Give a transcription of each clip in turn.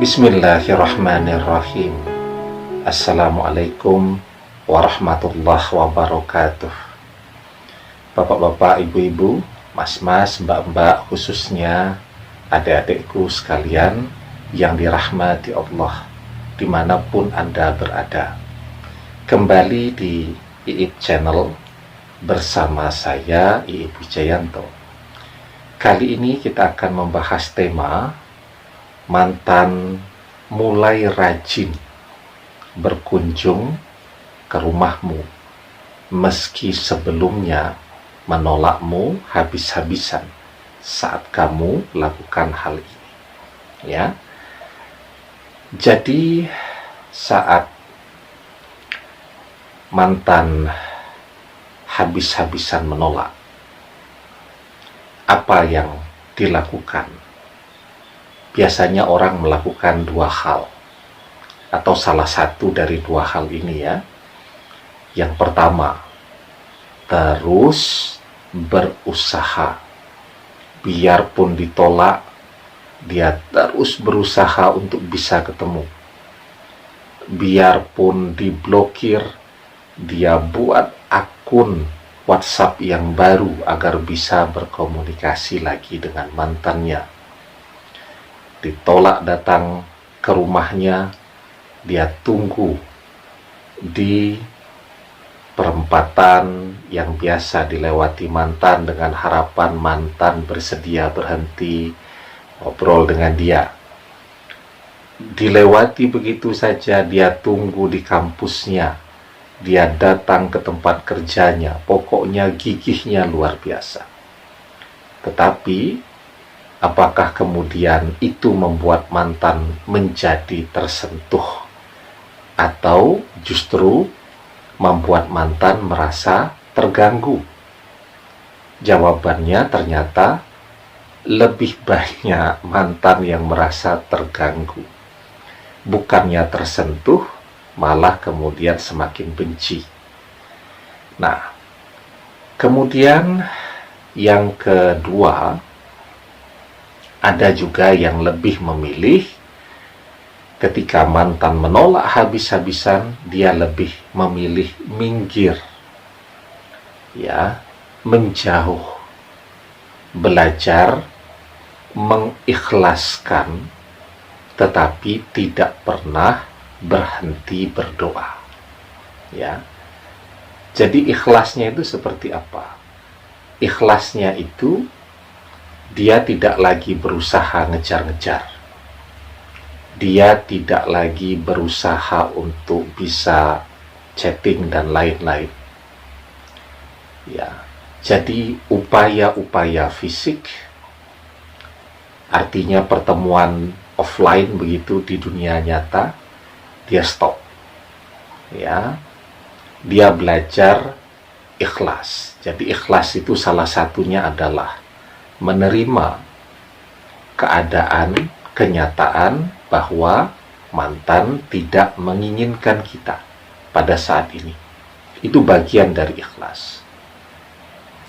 Bismillahirrahmanirrahim. Assalamualaikum warahmatullahi wabarakatuh. Bapak-bapak, ibu-ibu, mas-mas, mbak-mbak, khususnya adik-adikku sekalian yang dirahmati Allah dimanapun Anda berada. Kembali di Iip Channel bersama saya, Iip Wijayanto. Kali ini kita akan membahas tema mantan mulai rajin berkunjung ke rumahmu, meski sebelumnya menolakmu habis-habisan saat kamu lakukan hal ini. Ya, jadi saat mantan habis-habisan menolak, apa yang dilakukan? Biasanya orang melakukan dua hal, atau salah satu dari dua hal ini ya. Yang pertama, terus berusaha. Biarpun ditolak, dia terus berusaha untuk bisa ketemu. Biarpun diblokir, dia buat akun WhatsApp yang baru agar bisa berkomunikasi lagi dengan mantannya. Ditolak datang ke rumahnya, dia tunggu di perempatan yang biasa dilewati mantan dengan harapan mantan bersedia berhenti ngobrol dengan dia. Dilewati begitu saja, dia tunggu di kampusnya, dia datang ke tempat kerjanya, pokoknya gigihnya luar biasa. Tetapi apakah kemudian itu membuat mantan menjadi tersentuh, atau justru membuat mantan merasa terganggu? Jawabannya ternyata lebih banyak mantan yang merasa terganggu. Bukannya tersentuh, malah kemudian semakin benci. Nah, kemudian yang kedua, ada juga yang lebih memilih ketika mantan menolak habis-habisan, dia lebih memilih minggir, ya, menjauh, belajar mengikhlaskan, tetapi tidak pernah berhenti berdoa. Ya, jadi ikhlasnya itu seperti apa? Ikhlasnya itu dia tidak lagi berusaha ngejar-ngejar. Dia tidak lagi berusaha untuk bisa chatting dan lain-lain. Ya, jadi upaya-upaya fisik, artinya pertemuan offline begitu di dunia nyata, dia stop. Ya, dia belajar ikhlas. Jadi ikhlas itu salah satunya adalah menerima keadaan, kenyataan bahwa mantan tidak menginginkan kita pada saat ini. Itu bagian dari ikhlas.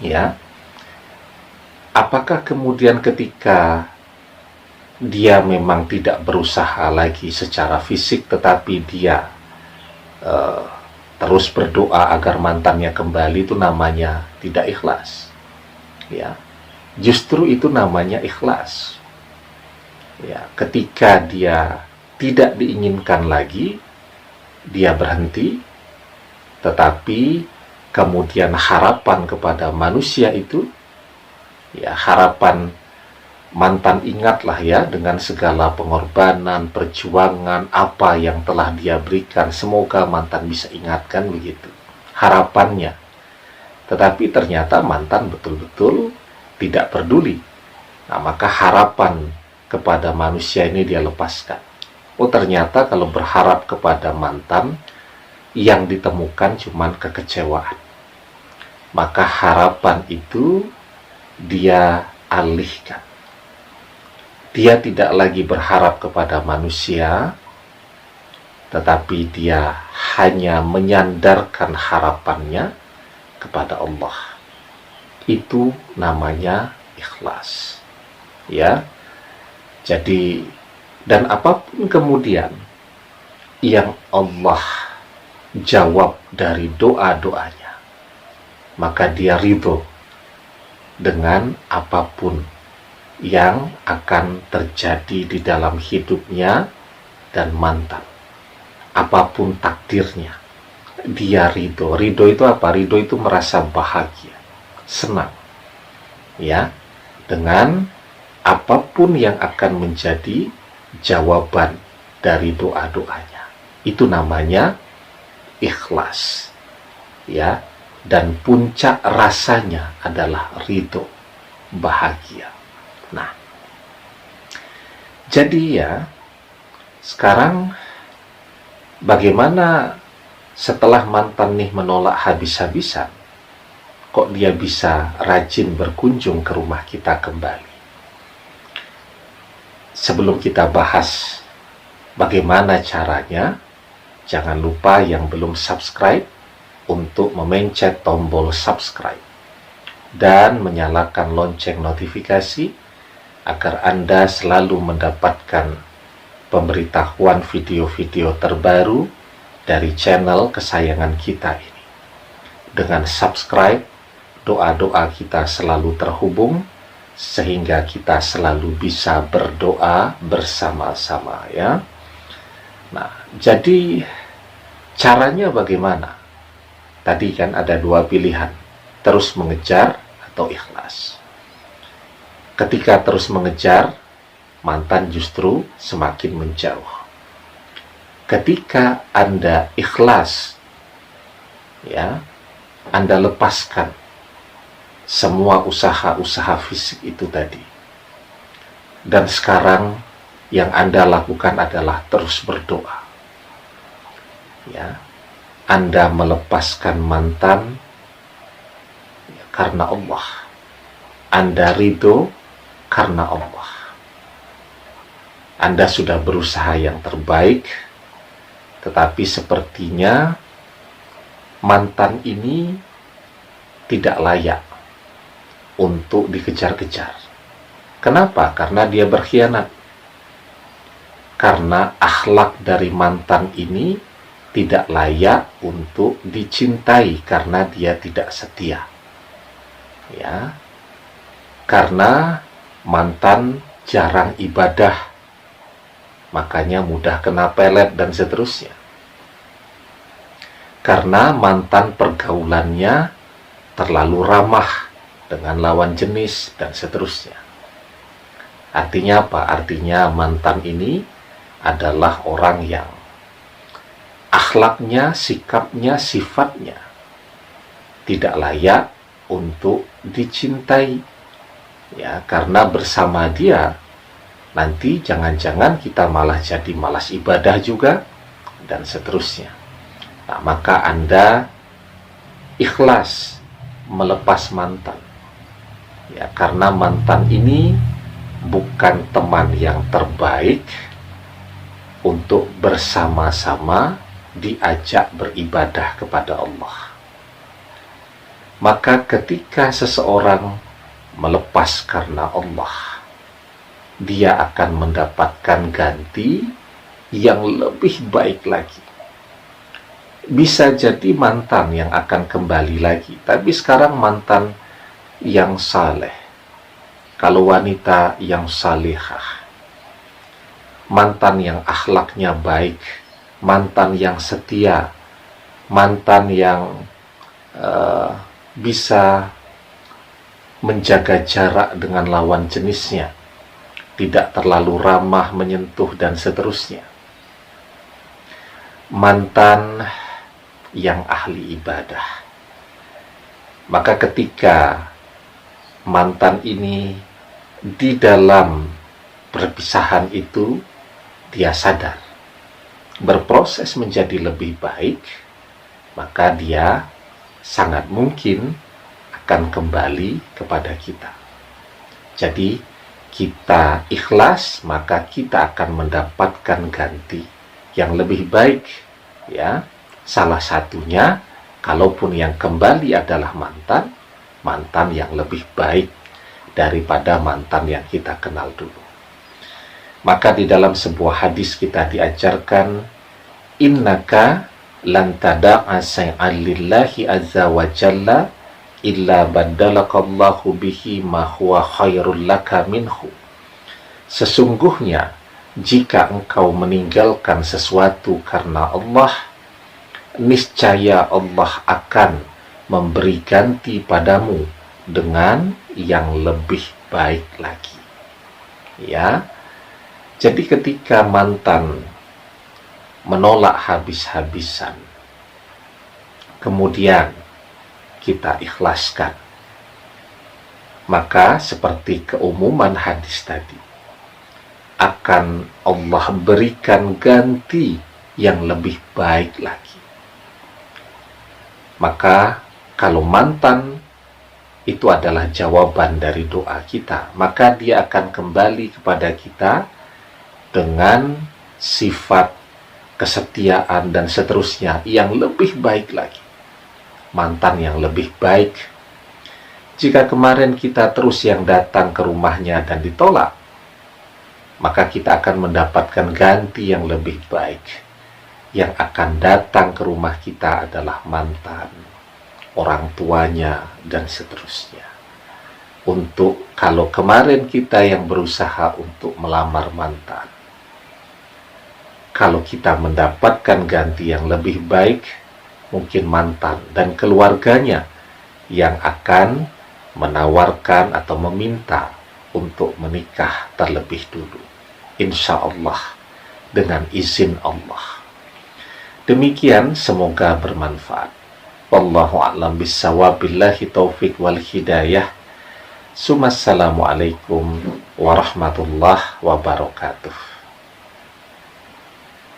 Ya. Apakah kemudian ketika dia memang tidak berusaha lagi secara fisik, tetapi dia terus berdoa agar mantannya kembali, itu namanya tidak ikhlas? Ya. Justru itu namanya ikhlas. Ya, ketika dia tidak diinginkan lagi, dia berhenti, tetapi kemudian harapan kepada manusia itu, ya, harapan mantan, ingatlah ya, dengan segala pengorbanan, perjuangan, apa yang telah dia berikan, semoga mantan bisa ingatkan begitu harapannya. Tetapi ternyata mantan betul-betul tidak peduli. Nah, maka harapan kepada manusia ini dia lepaskan. Oh, ternyata kalau berharap kepada mantan, yang ditemukan cuma kekecewaan. Maka harapan itu dia alihkan. Dia tidak lagi berharap kepada manusia, tetapi dia hanya menyandarkan harapannya kepada Allah. Itu namanya ikhlas. Ya. Jadi Dan apapun kemudian yang Allah jawab dari doa-doanya, maka dia ridho dengan apapun yang akan terjadi di dalam hidupnya dan mantan. Apapun takdirnya, dia ridho. Ridho itu apa? Ridho itu merasa bahagia, senang, ya, dengan apapun yang akan menjadi jawaban dari doa-doanya. Itu namanya ikhlas, ya. Dan puncak rasanya adalah ridho, bahagia. Nah, jadi ya, sekarang bagaimana setelah mantan nih menolak habis-habisan, kok dia bisa rajin berkunjung ke rumah kita kembali? Sebelum kita bahas bagaimana caranya, jangan lupa yang belum subscribe untuk memencet tombol subscribe dan menyalakan lonceng notifikasi agar Anda selalu mendapatkan pemberitahuan video-video terbaru dari channel kesayangan kita ini. Dengan subscribe, doa-doa kita selalu terhubung sehingga kita selalu bisa berdoa bersama-sama, ya. Nah, jadi caranya bagaimana? Tadi kan ada dua pilihan, terus mengejar atau ikhlas. Ketika terus mengejar, mantan justru semakin menjauh. Ketika Anda ikhlas, ya, Anda lepaskan semua usaha-usaha fisik itu tadi. Dan sekarang yang Anda lakukan adalah terus berdoa. Ya, Anda melepaskan mantan karena Allah. Anda ridho karena Allah. Anda sudah berusaha yang terbaik, tetapi sepertinya mantan ini tidak layak untuk dikejar-kejar. Kenapa? Karena dia berkhianat. Karena akhlak dari mantan ini tidak layak untuk dicintai karena dia tidak setia. Ya. Karena mantan jarang ibadah, makanya mudah kena pelet dan seterusnya. Karena mantan pergaulannya terlalu ramah dengan lawan jenis dan seterusnya. Artinya apa? Artinya mantan ini adalah orang yang akhlaknya, sikapnya, sifatnya tidak layak untuk dicintai. Ya, karena bersama dia nanti jangan-jangan kita malah jadi malas ibadah juga dan seterusnya. Nah, maka Anda ikhlas melepas mantan. Ya, karena mantan ini bukan teman yang terbaik untuk bersama-sama diajak beribadah kepada Allah. Maka ketika seseorang melepas karena Allah, dia akan mendapatkan ganti yang lebih baik lagi. Bisa jadi mantan yang akan kembali lagi, tapi sekarang mantan yang saleh. Kalau wanita yang salihah, mantan yang akhlaknya baik, mantan yang setia, mantan yang bisa menjaga jarak dengan lawan jenisnya, tidak terlalu ramah menyentuh dan seterusnya. Mantan yang ahli ibadah. Maka ketika mantan ini di dalam perpisahan itu, dia sadar berproses menjadi lebih baik, maka dia sangat mungkin akan kembali kepada kita. Jadi kita ikhlas, maka kita akan mendapatkan ganti yang lebih baik, ya. Salah satunya, kalaupun yang kembali adalah mantan yang lebih baik daripada mantan yang kita kenal dulu. Maka di dalam sebuah hadis kita diajarkan, innaka lan tada'a syai'an lillahi azza wa jalla illa badalakallahu bihi ma huwa khairul laka minhu. Sesungguhnya jika engkau meninggalkan sesuatu karena Allah, niscaya Allah akan memberi ganti padamu dengan yang lebih baik lagi. Ya. Jadi ketika mantan menolak habis-habisan, kemudian kita ikhlaskan, maka seperti keumuman hadis tadi, akan Allah berikan ganti yang lebih baik lagi. Maka kalau mantan itu adalah jawaban dari doa kita, maka dia akan kembali kepada kita dengan sifat kesetiaan dan seterusnya yang lebih baik lagi. Mantan yang lebih baik. Jika kemarin kita terus yang datang ke rumahnya dan ditolak, maka kita akan mendapatkan ganti yang lebih baik. Yang akan datang ke rumah kita adalah mantan, orang tuanya, dan seterusnya. Untuk kalau kemarin kita yang berusaha untuk melamar mantan, kalau kita mendapatkan ganti yang lebih baik, mungkin mantan dan keluarganya yang akan menawarkan atau meminta untuk menikah terlebih dulu. Insya Allah, dengan izin Allah. Demikian, semoga bermanfaat. Wallahu a'lam bissawab, billahi taufiq wal hidayah. Assalamualaikum warahmatullahi wabarakatuh.